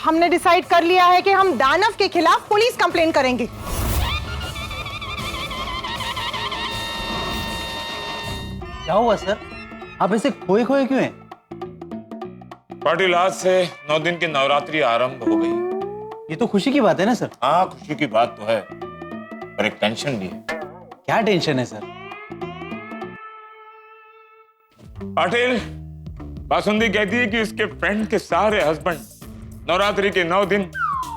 हमने डिसाइड कर लिया है कि हम दानव के खिलाफ पुलिस कंप्लेंट करेंगे। क्या हुआ सर, आप ऐसे खोए खोए क्यों हैं? पाटिल, आज से 9 दिन की नवरात्रि आरंभ हो गई। ये तो खुशी की बात है ना सर। हाँ, खुशी की बात तो है, पर एक टेंशन भी है। क्या टेंशन है सर? पाटिल, बासुंदी कहती है कि उसके फ्रेंड के सारे हस्बैंड नवरात्रि के 9 दिन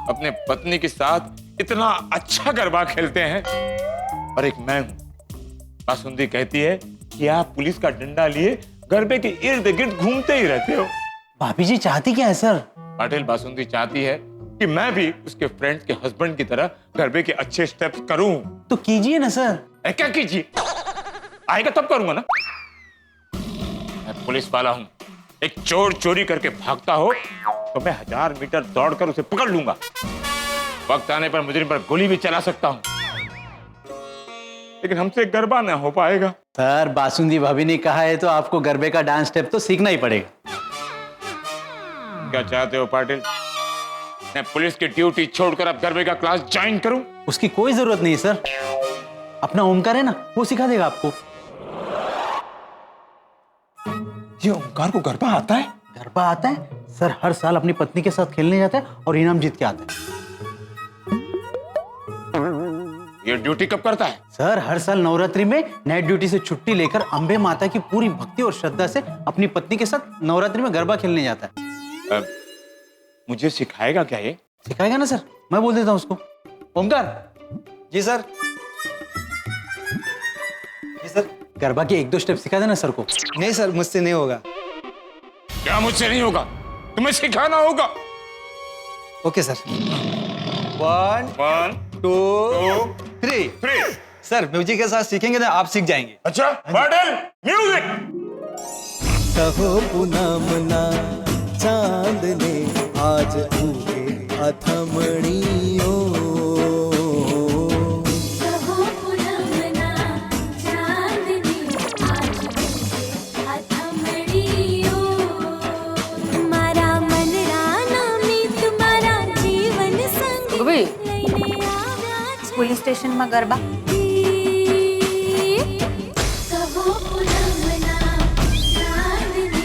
अपने पत्नी के साथ इतना अच्छा गरबा खेलते हैं, और एक मैं हूं। बासुंदी कहती है कि आप पुलिस का डंडा लिए गरबे के इर्द गिर्द घूमते ही रहते हो। भाभी जी चाहती क्या है सर? पाटिल, बासुंदी चाहती है कि मैं भी उसके फ्रेंड के हस्बैंड की तरह गरबे के अच्छे स्टेप्स करूं। तो कीजिए ना सर। क्या कीजिए? आएगा तब करूंगा ना। मैं पुलिस वाला हूं। एक चोर चोरी करके भागता हो तो मैं 1000 मीटर दौड़कर उसे पकड़ लूंगा। वक्त आने पर मुजरिम पर गोली भी चला सकता हूं, लेकिन हमसे गरबा ना हो पाएगा। सर, बासुंदी भाभी ने कहा है तो आपको गरबे का डांस स्टेप तो सीखना ही पड़ेगा। क्या चाहते हो पाटिल? मैं पुलिस की ड्यूटी छोड़कर अब गरबे का क्लास ज्वाइन करूं? उसकी कोई जरूरत नहीं सर, अपना ओमकार है ना, वो सिखा देगा आपको। ये ओमकार को गरबा आता है? गरबा आता है सर, हर साल अपनी पत्नी के साथ खेलने जाता है और इनाम जीत के आता है। ये ड्यूटी कब करता है? सर, हर साल नवरात्रि में नाइट ड्यूटी से छुट्टी लेकर अंबे माता की पूरी भक्ति और श्रद्धा से अपनी पत्नी के साथ नवरात्रि में गरबा खेलने जाता है। मुझे सिखाएगा क्या ये? सिखाएगा ना सर, मैं बोल देता हूँ उसको। ओमकार। जी सर। जी सर। गरबा के 1-2 स्टेप सिखा देना सर को। नहीं सर, मुझसे नहीं होगा। क्या मुझसे नहीं होगा? तुम्हें सिखाना होगा। Okay sir. 1 1 2 3। सर, म्यूजिक के साथ सीखेंगे ना आप सीख जाएंगे। अच्छा, पाटिल, म्यूजिक। कहो पूनमना चांद ने आज उगे अथमणियों। कहो पूनमना चांद ने आज उगे अथमणियों। तुम्हारा मन राना में तुम्हारा जीवन संग लઈને આવ્યા છે। पुलिस स्टेशन में गरबा। कहो पूनमना चांद ने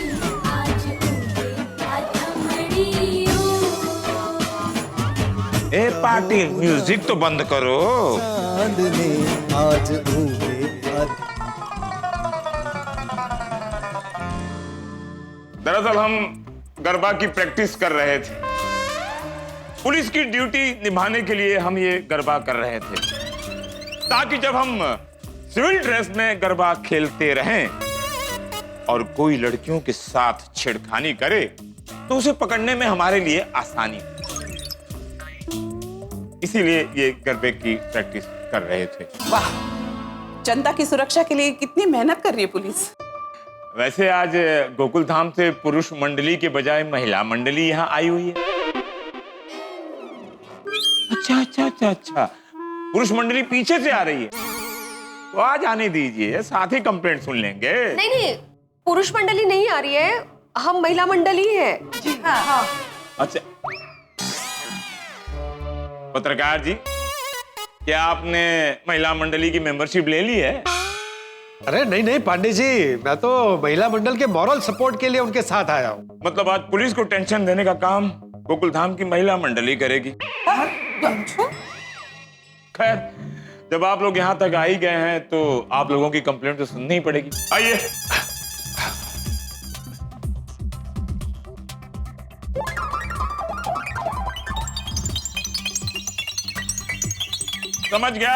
आज उगे अथमणियों। ए पाटिल, म्यूजिक तो बंद करो। चांद ने आज उगे दरअसल हम गरबा की प्रैक्टिस कर रहे थे। पुलिस की ड्यूटी निभाने के लिए हम ये गरबा कर रहे थे, ताकि जब हम सिविल ड्रेस में गरबा खेलते रहें और कोई लड़कियों के साथ छेड़खानी करे तो उसे पकड़ने में हमारे लिए आसानी हो। इसीलिए ये गरबे की प्रैक्टिस कर रहे थे। वाह, जनता की सुरक्षा के लिए कितनी मेहनत कर रही है पुलिस। वैसे आज गोकुल धाम से पुरुष मंडली के बजाय महिला मंडली यहाँ आई हुई है। अच्छा, पुरुष मंडली पीछे से आ रही है, तो आज आने दीजिए, साथ ही कंप्लेंट सुन लेंगे। नहीं, पुरुष मंडली नहीं आ रही है, हम महिला मंडली है। हाँ। अच्छा, पत्रकार जी, क्या आपने महिला मंडली की मेंबरशिप ले ली है? अरे नहीं पांडे जी, मैं तो महिला मंडल के मॉरल सपोर्ट के लिए उनके साथ आया हूँ। मतलब आज पुलिस को टेंशन देने का काम गोकुल धाम की महिला मंडली करेगी। खैर, जब आप लोग यहाँ तक आ ही गए हैं तो आप लोगों की कंप्लेंट तो सुननी ही पड़ेगी। आइए।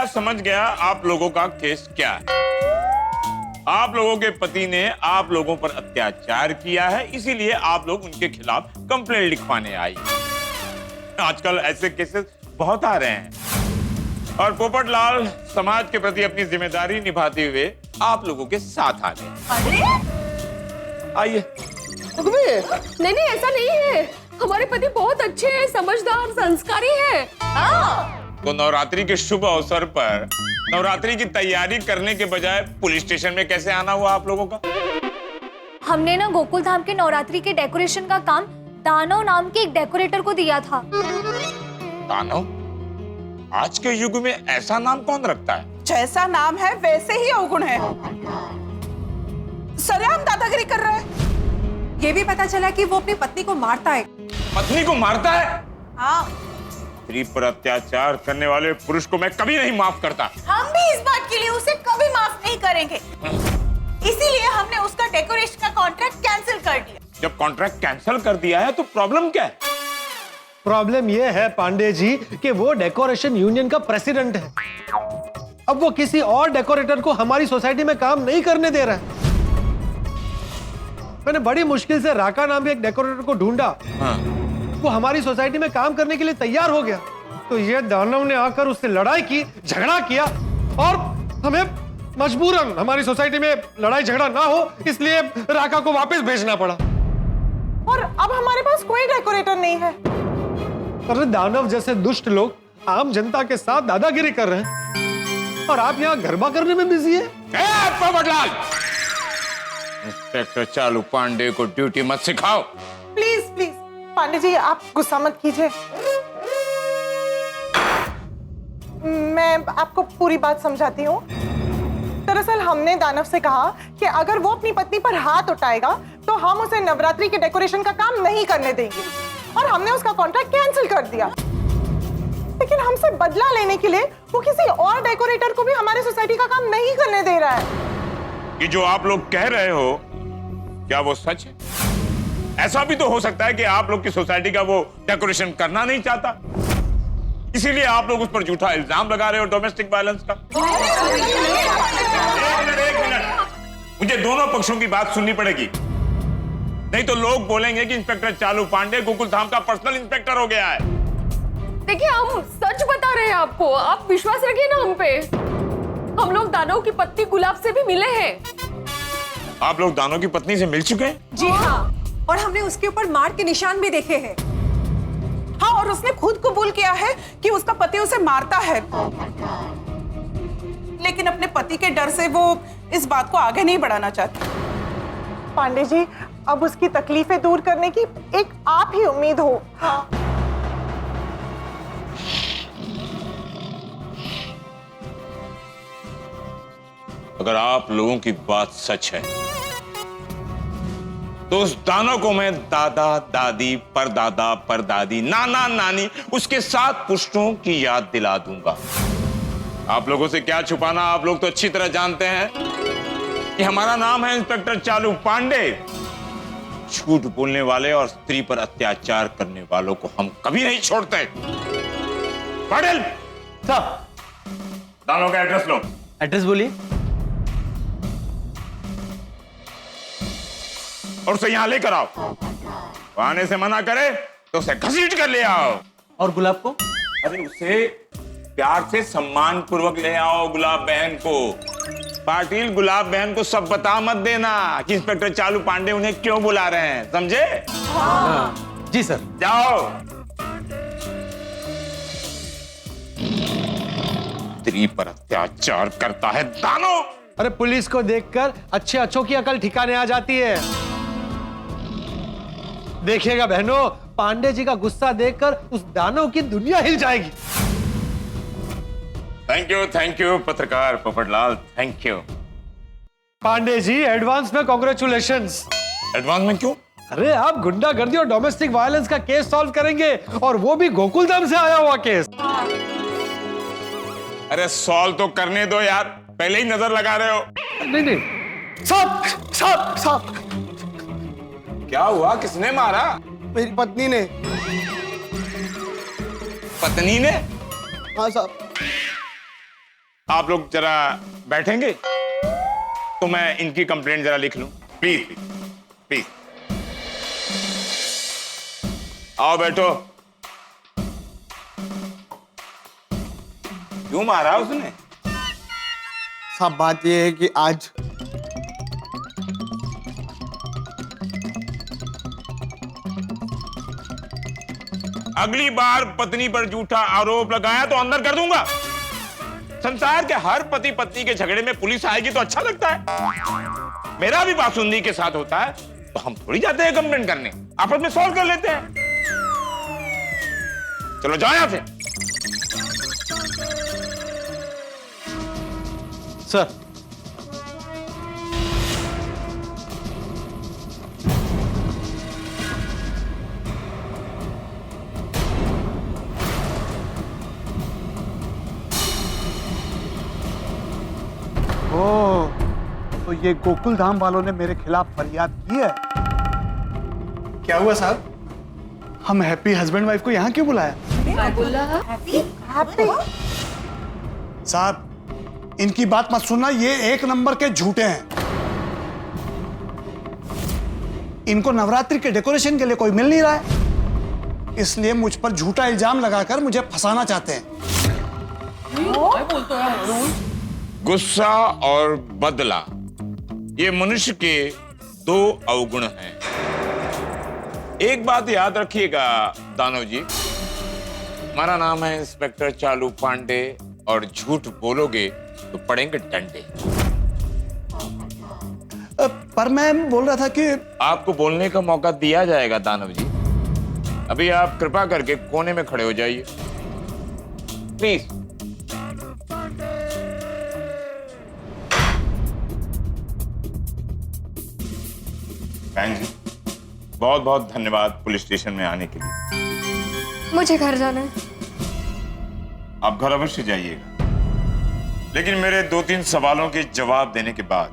समझ गया आप लोगों का केस क्या है। आप लोगों के पति ने आप लोगों पर अत्याचार किया है, इसीलिए आप लोग उनके खिलाफ कंप्लेंट लिखवाने आई। आजकल ऐसे केसेस बहुत आ रहे हैं और पोपटलाल समाज के प्रति अपनी जिम्मेदारी निभाते हुए आप लोगों के साथ आ गए। आइए। नहीं, ऐसा नहीं है, हमारे पति बहुत अच्छे हैं, समझदार, संस्कारी हैं। तो नवरात्रि के शुभ अवसर पर नवरात्रि की तैयारी करने के बजाय पुलिस स्टेशन में कैसे आना हुआ आप लोगों का? हमने ना गोकुल धाम के नवरात्रि के डेकोरेशन का काम दानव नाम के एक डेकोरेटर को दिया था। दानव? आज के युग में ऐसा नाम कौन रखता है? जैसा नाम है वैसे ही अवगुण है। सरेआम दादागिरी कर रहा है। ये भी पता चला कि वो अपनी पत्नी को मारता है। पत्नी को मारता है? हाँ, स्त्री पर अत्याचार करने वाले पुरुष को मैं कभी नहीं माफ करता। हम भी इस बात के लिए उसे कभी माफ नहीं करेंगे। इसीलिए हमने उसका डेकोरेशन का कॉन्ट्रैक्ट कैंसिल कर दिया। जब कॉन्ट्रैक्ट कैंसिल कर दिया है तो प्रॉब्लम क्या है? प्रॉब्लम यह है पांडे जी कि वो डेकोरेशन यूनियन का प्रेसिडेंट है। अब वो किसी और डेकोरेटर को हमारी सोसाइटी में काम नहीं करने दे रहा है। मैंने बड़ी मुश्किल से राका नाम के एक डेकोरेटर को ढूंढा। हाँ। वो हमारी सोसाइटी में काम करने के लिए तैयार हो गया, तो ये दानव ने आकर उससे लड़ाई की, झगड़ा किया और हमें मजबूरन हमारी सोसाइटी में लड़ाई झगड़ा ना हो इसलिए राका को वापस भेजना पड़ा। और अब हमारे पास कोई डेकोरेटर नहीं है। अरे दानव जैसे दुष्ट लोग आम जनता के साथ दादागिरी कर रहे हैं और आप यहाँ गरबा करने में बिजी है। पोपटलाल, इंस्पेक्टर चालू पांडे को ड्यूटी मत सिखाओ। प्लीज प्लीज पांडे जी, आप गुस्सा मत कीजिए। मैं आपको पूरी बात समझाती हूँ। दरअसल हमने दानव से कहा कि अगर वो अपनी पत्नी पर हाथ उठाएगा तो हम उसे नवरात्रि के डेकोरेशन का काम नहीं करने देंगे, और हमने उसका कॉन्ट्रैक्ट कैंसिल कर दिया। लेकिन हमसे बदला लेने के लिए वो किसी और डेकोरेटर को भी हमारी सोसाइटी का काम नहीं करने दे रहा है। ये जो आप लोग कह रहे हो, क्या वो सच है? ऐसा भी तो हो सकता है कि आप लोग की सोसाइटी का वो डेकोरेशन करना नहीं चाहता, इसीलिए आप लोग उस पर झूठा इल्जाम लगा रहे हो डोमेस्टिक वायलेंस का। एक मिनट, मुझे दोनों पक्षों की बात सुननी पड़ेगी, नहीं तो लोग बोलेंगे कि इंस्पेक्टर चालू पांडे गोकुल धाम का पर्सनल इंस्पेक्टर हो गया है। देखिए, हम सच बता रहे हैं आपको, आप विश्वास रखिए ना हम पे। हम लोग दानव की पत्नी गुलाब से भी मिले हैं। आप लोग दानव की पत्नी से मिल चुके हैं? जी हाँ, और हमने उसके ऊपर मार के निशान भी देखे हैं। हाँ, और उसने खुद कबूल किया है कि उसका पति उसे मारता है, लेकिन अपने पति के डर से वो इस बात को आगे नहीं बढ़ाना चाहती। पांडे जी, अब उसकी तकलीफें दूर करने की एक आप ही उम्मीद हो। हाँ। अगर आप लोगों की बात सच है तो उस दानव को मैं दादा दादी परदादा परदादी नाना नानी उसके 7 पुश्तों की याद दिला दूंगा। आप लोगों से क्या छुपाना, आप लोग तो अच्छी तरह जानते हैं कि हमारा नाम है इंस्पेक्टर चालू पांडे। झूठ बोलने वाले और स्त्री पर अत्याचार करने वालों को हम कभी नहीं छोड़ते। पाटिल साहब, दानव का एड्रेस लो। एड्रेस बोलिए। और उसे यहां लेकर आओ। आने से मना करे तो उसे घसीट कर ले आओ। और गुलाब को? अरे उसे प्यार से सम्मान पूर्वक ले आओ गुलाब बहन को। पाटिल, गुलाब बहन को सब बता मत देना कि इंस्पेक्टर चालू पांडे उन्हें क्यों बुला रहे हैं, समझे? हाँ। जी सर। जाओ। स्त्री पर अत्याचार करता है दानव। अरे पुलिस को देखकर अच्छे अच्छों की अकल ठिकाने आ जाती है। देखिएगा बहनों, पांडे जी का गुस्सा देखकर उस दानव की दुनिया हिल जाएगी। थैंक यू पत्रकार Popatlal, thank you. Pandey ji, advance में कांग्रेचुलेशंस। एडवांस में क्यों? अरे आप गुंडागर्दी और डोमेस्टिक वायलेंस का केस सॉल्व करेंगे, और वो भी गोकुलधाम से आया हुआ केस। अरे सॉल्व तो करने दो यार, पहले ही नजर लगा रहे हो। नहीं, साहब क्या हुआ? किसने मारा? मेरी पत्नी ने। पत्नी ने? हाँ साहब। आप लोग जरा बैठेंगे तो मैं इनकी कंप्लेंट जरा लिख लूं, प्लीज प्लीज। आओ बैठो। क्यों मारा उसने? साहब बात यह है कि आज अगली बार पत्नी पर झूठा आरोप लगाया तो अंदर कर दूंगा। संसार के हर पति पत्नी के झगड़े में पुलिस आएगी तो अच्छा लगता है। मेरा भी बासुंदी के साथ होता है, तो हम थोड़ी जाते हैं कंप्लेंट करने, आपस में सॉल्व कर लेते हैं। चलो जाओ यहां से। सर, तो ये गोकुल धाम वालों ने मेरे खिलाफ फरियाद की है। क्या हुआ साहब? हम हैप्पी हस्बैंड वाइफ को यहाँ क्यों बुलाया? साहब, इनकी बात मत सुनना, ये एक नंबर के झूठे हैं। इनको नवरात्रि के डेकोरेशन के लिए कोई मिल नहीं रहा है, इसलिए मुझ पर झूठा इल्जाम लगाकर मुझे फंसाना चाहते हैं। गुस्सा और बदला, ये मनुष्य के दो अवगुण हैं। एक बात याद रखिएगा दानव जी, हमारा नाम है इंस्पेक्टर चालू पांडे, और झूठ बोलोगे तो पड़ेंगे डंडे। पर मैं बोल रहा था कि आपको बोलने का मौका दिया जाएगा दानव जी। अभी आप कृपा करके कोने में खड़े हो जाइए प्लीज। बहन जी, बहुत बहुत धन्यवाद पुलिस स्टेशन में आने के लिए। मुझे घर जाना है। आप घर अवश्य जाइएगा, लेकिन मेरे 2-3 सवालों के जवाब देने के बाद।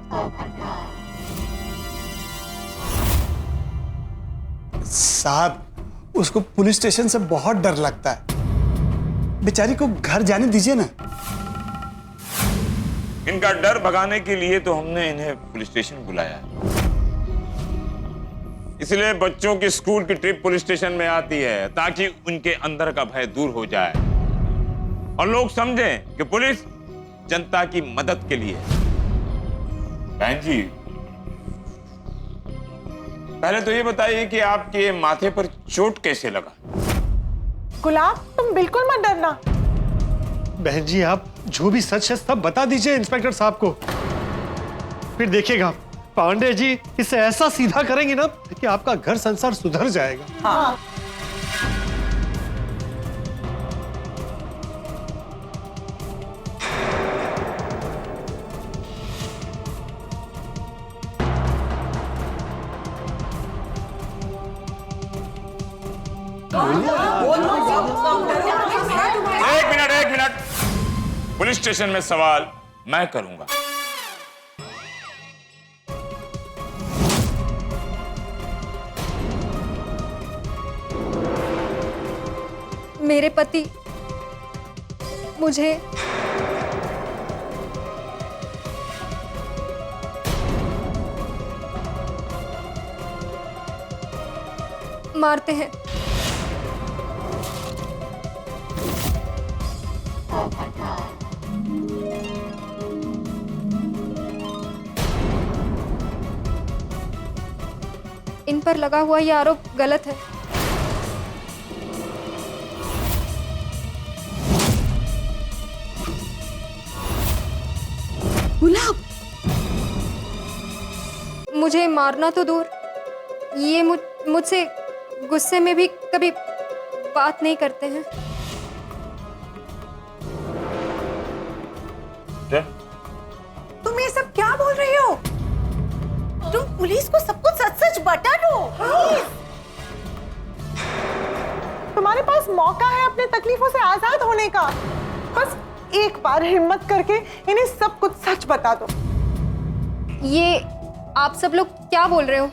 साहब, उसको पुलिस स्टेशन से बहुत डर लगता है, बेचारी को घर जाने दीजिए ना। इनका डर भगाने के लिए तो हमने इन्हें पुलिस स्टेशन बुलाया है। इसलिए बच्चों की स्कूल की ट्रिप पुलिस स्टेशन में आती है, ताकि उनके अंदर का भय दूर हो जाए और लोग समझें कि पुलिस जनता की मदद के लिए है। बहन जी, पहले तो ये बताइए कि आपके माथे पर चोट कैसे लगा? गुलाब, तुम बिल्कुल मत डरना। बहन जी, आप जो भी सच है सब बता दीजिए इंस्पेक्टर साहब को। फिर देखिएगा पांडे जी इसे ऐसा सीधा करेंगे ना कि आपका घर संसार सुधर जाएगा। हाँ। एक मिनट, पुलिस स्टेशन में सवाल मैं करूंगा। मेरे पति मुझे मारते हैं। इन पर लगा हुआ यह आरोप गलत है। गुलाब, मुझे मारना तो दूर, ये मुझसे गुस्से में भी कभी बात नहीं करते हैं। तुम ये सब क्या बोल रही हो? तुम पुलिस को सब कुछ सच-सच बता दो। तुम्हारे पास मौका है अपने तकलीफों से आजाद होने का। बस एक बार हिम्मत करके इन्हें सब कुछ सच बता दो। ये आप सब लोग क्या बोल रहे हो?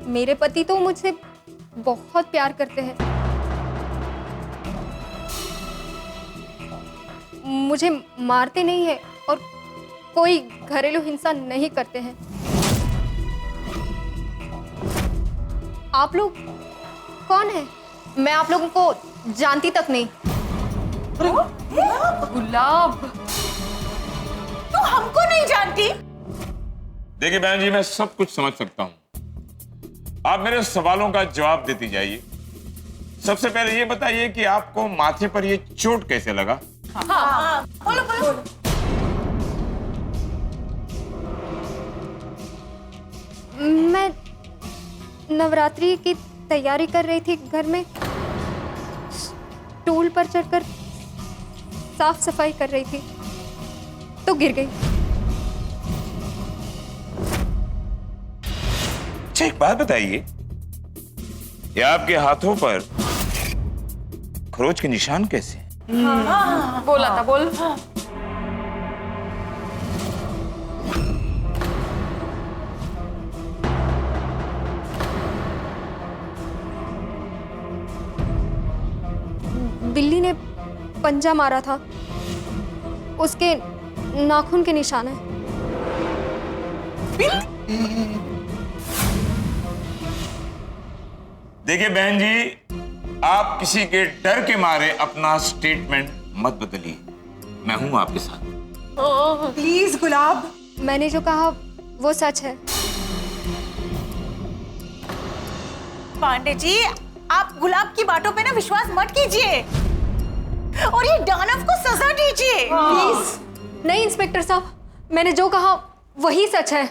मेरे पति तो मुझसे बहुत प्यार करते हैं, मुझे मारते नहीं है और कोई घरेलू हिंसा नहीं करते हैं। आप लोग कौन हैं? मैं आप लोगों को जानती तक नहीं। गुलाब, तू हमको नहीं जानती? देखिए बहन जी, मैं सब कुछ समझ सकता हूं, आप मेरे सवालों का जवाब देती जाइए। सबसे पहले ये बताइए कि आपको माथे पर ये चोट कैसे लगा? हाँ, बोलो बोलो। नवरात्रि की तैयारी कर रही थी घर में, स्टूल पर चढ़कर साफ सफाई कर रही थी तो गिर गई। अच्छा, एक बात बताइए, ये आपके हाथों पर खरोच के निशान कैसे? बोला था, बोल। बिल्ली ने पंजा मारा था, उसके नाखून के निशान है। देखिए बहन जी, आप किसी के डर के मारे अपना स्टेटमेंट मत बदलिए। मैं हूं आपके साथ। प्लीज गुलाब। मैंने जो कहा वो सच है। पांडे जी, आप गुलाब की बातों पे ना विश्वास मत कीजिए और ये दानव को सजा दीजिए प्लीज। नहीं इंस्पेक्टर साहब, मैंने जो कहा वही सच है।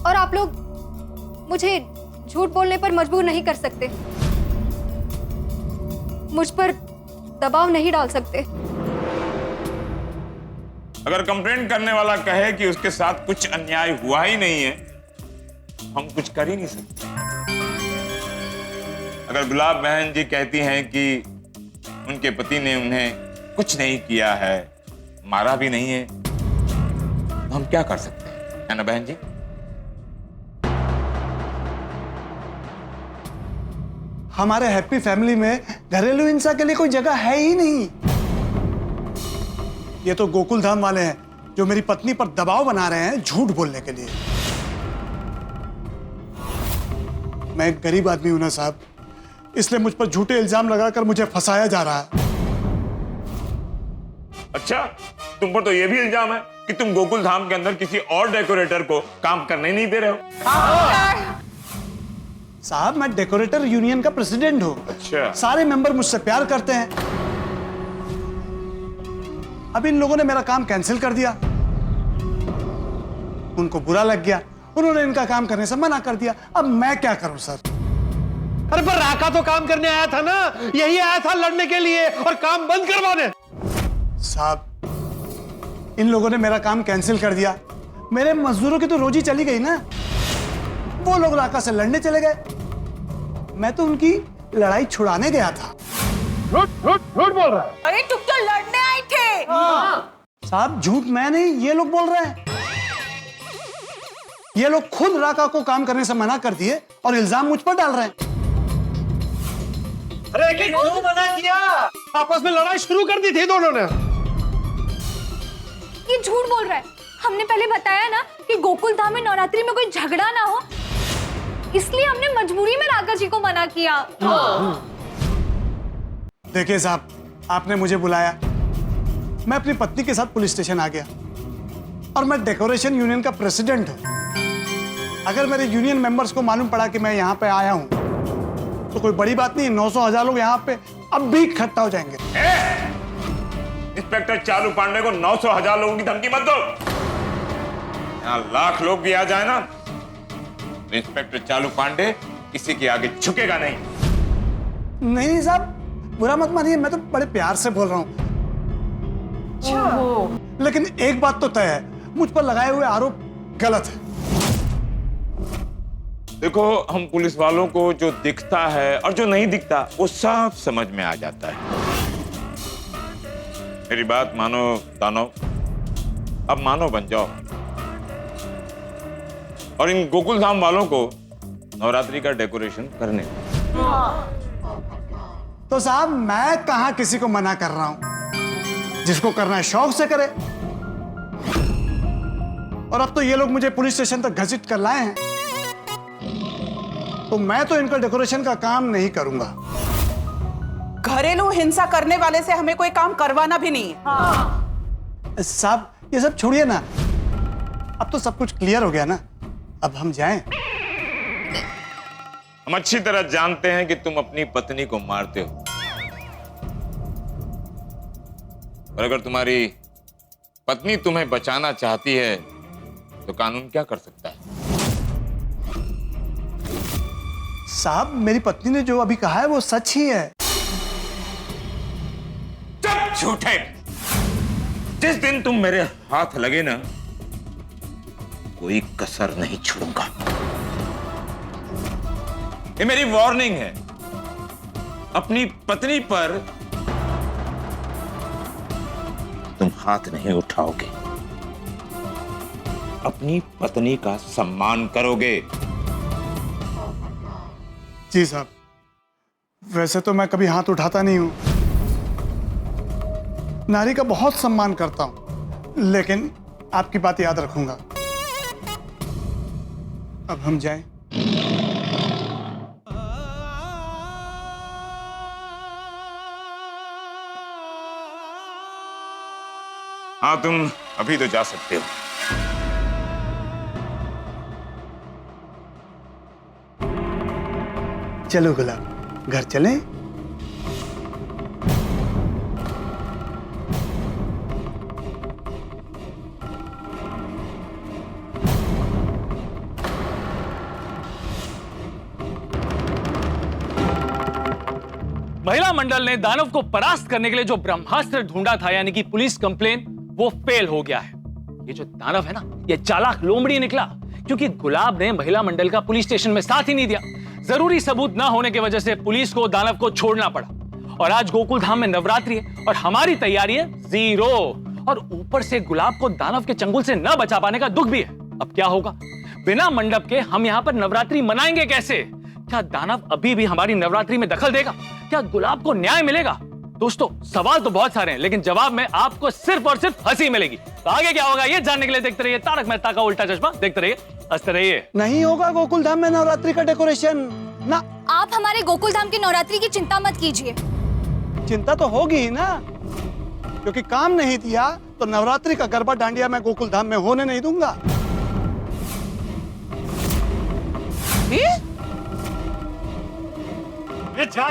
और आप लोग मुझे झूठ बोलने पर मजबूर नहीं कर सकते, मुझ पर दबाव नहीं डाल सकते। अगर कंप्लेंट करने वाला कहे कि उसके साथ कुछ अन्याय हुआ ही नहीं है, हम कुछ कर ही नहीं सकते। अगर गुलाब बहन जी कहती हैं कि उनके पति ने उन्हें कुछ नहीं किया है, मारा भी नहीं है, तो हम क्या कर सकते हैं, है ना बहन जी? हमारे हैप्पी फैमिली में घरेलू हिंसा के लिए कोई जगह है ही नहीं। ये तो गोकुल धाम वाले हैं जो मेरी पत्नी पर दबाव बना रहे हैं झूठ बोलने के लिए। मैं एक गरीब आदमी हूं ना साहब, इसलिए मुझ पर झूठे इल्जाम लगाकर मुझे फंसाया जा रहा है। अच्छा, तुम पर तो यह भी इल्जाम है कि तुम गोकुल धाम के अंदर किसी और डेकोरेटर को काम करने नहीं दे रहे हो। साहब, मैं डेकोरेटर यूनियन का प्रेसिडेंट हूं। अच्छा। सारे मेंबर मुझसे प्यार करते हैं। अब इन लोगों ने मेरा काम कैंसिल कर दिया, उनको बुरा लग गया, उन्होंने इनका काम करने से मना कर दिया। अब मैं क्या करूं सर? अरे पर राका तो काम करने आया था ना, यही आया था लड़ने के लिए और काम बंद करवाने। साहब, इन लोगों ने मेरा काम कैंसिल कर दिया, मेरे मजदूरों की तो रोजी चली गई ना। वो लोग राका से लड़ने चले गए, मैं तो उनकी लड़ाई छुड़ाने गया था। झूठ बोल रहा है। अरे तुम तो लड़ने आए थे। साहब, झूठ मैं नहीं, ये लोग बोल रहे हैं। ये लोग खुद राका को काम करने से मना कर दिए और इल्जाम मुझ पर डाल रहे हैं। अरे क्यों मना किया? आपस में लड़ाई शुरू कर दी थी दोनों ने। ये झूठ बोल रहा है। हमने पहले बताया ना कि गोकुल धाम में नवरात्रि में कोई झगड़ा ना हो, इसलिए हमने मजबूरी में राका जी को मना किया। देखिए साहब, आपने मुझे बुलाया, मैं अपनी पत्नी के साथ पुलिस स्टेशन आ गया और मैं डेकोरेशन यूनियन का प्रेसिडेंट हूं। अगर मेरे यूनियन मेंबर्स को मालूम पड़ा कि मैं यहां पे आया हूं तो कोई बड़ी बात नहीं, 900,000 लोग यहां पे अब भी इकट्ठा हो जाएंगे। इंस्पेक्टर चालू पांडे को 900,000 लोगों की धमकी मत दो। यहाँ लाख लोग भी आ जाए ना, तो इंस्पेक्टर चालू पांडे किसी के आगे झुकेगा नहीं। नहीं साहब, बुरा मत मानिए, मैं तो बड़े प्यार से बोल रहा हूं। लेकिन एक बात तो तय है, मुझ पर लगाए हुए आरोप गलत है। देखो, हम पुलिस वालों को जो दिखता है और जो नहीं दिखता वो सब समझ में आ जाता है। मेरी बात मानो दानव, अब मानो बन जाओ और इन गोकुल धाम वालों को नवरात्रि का डेकोरेशन करने दो। तो साहब, मैं कहां किसी को मना कर रहा हूं, जिसको करना है शौक से करे। और अब तो ये लोग मुझे पुलिस स्टेशन तक घसीट कर लाए हैं, तो मैं तो इनका डेकोरेशन का काम नहीं करूंगा। घरेलू हिंसा करने वाले से हमें कोई काम करवाना भी नहीं है। साहब, ये सब छोड़िए ना, अब तो सब कुछ क्लियर हो गया ना, अब हम जाएं। हम अच्छी तरह जानते हैं कि तुम अपनी पत्नी को मारते हो, और अगर तुम्हारी पत्नी तुम्हें बचाना चाहती है तो कानून क्या कर सकता है? साहब मेरी पत्नी ने जो अभी कहा है वो सच ही है। चुप झूठे। जिस दिन तुम मेरे हाथ लगे ना, कोई कसर नहीं छोड़ूंगा। ये मेरी वार्निंग है। अपनी पत्नी पर तुम हाथ नहीं उठाओगे, अपनी पत्नी का सम्मान करोगे। जी साहब, वैसे तो मैं कभी हाथ उठाता नहीं हूं, नारी का बहुत सम्मान करता हूं, लेकिन आपकी बात याद रखूंगा। अब हम जाएं। हाँ, तुम अभी तो जा सकते हो। चलो गुलाब, घर चलें? महिला मंडल ने दानव को परास्त करने के लिए जो ब्रह्मास्त्र ढूंढा था, यानी कि पुलिस कंप्लेन, वो फेल हो गया है। ये जो दानव है ना, ये चालाक लोमड़ी निकला, क्योंकि गुलाब ने महिला मंडल का पुलिस स्टेशन में साथ ही नहीं दिया। जरूरी सबूत ना होने की वजह से पुलिस को दानव को छोड़ना पड़ा। और आज गोकुल धाम में नवरात्रि है और हमारी तैयारी है जीरो। और ऊपर से गुलाब को दानव के चंगुल से न बचा पाने का दुख भी है। अब क्या होगा? बिना मंडप के हम यहाँ पर नवरात्रि मनाएंगे कैसे? क्या दानव अभी भी हमारी नवरात्रि में दखल देगा? क्या गुलाब को न्याय मिलेगा? दोस्तों, सवाल तो बहुत सारे हैं, लेकिन जवाब में आपको सिर्फ और सिर्फ हंसी मिलेगी। तो आगे क्या होगा ये जानने के लिए देखते रहिए तारक मेहता का उल्टा चश्मा। देखते रहिए, हंसते रहिए। नहीं होगा गोकुल धाम में नवरात्रि का डेकोरेशन ना। आप हमारे गोकुल धाम की नवरात्रि की चिंता मत कीजिए। चिंता तो होगी ही ना, क्योंकि काम नहीं दिया तो नवरात्रि का गरबा डांडिया मैं गोकुल धाम में होने नहीं दूंगा। जा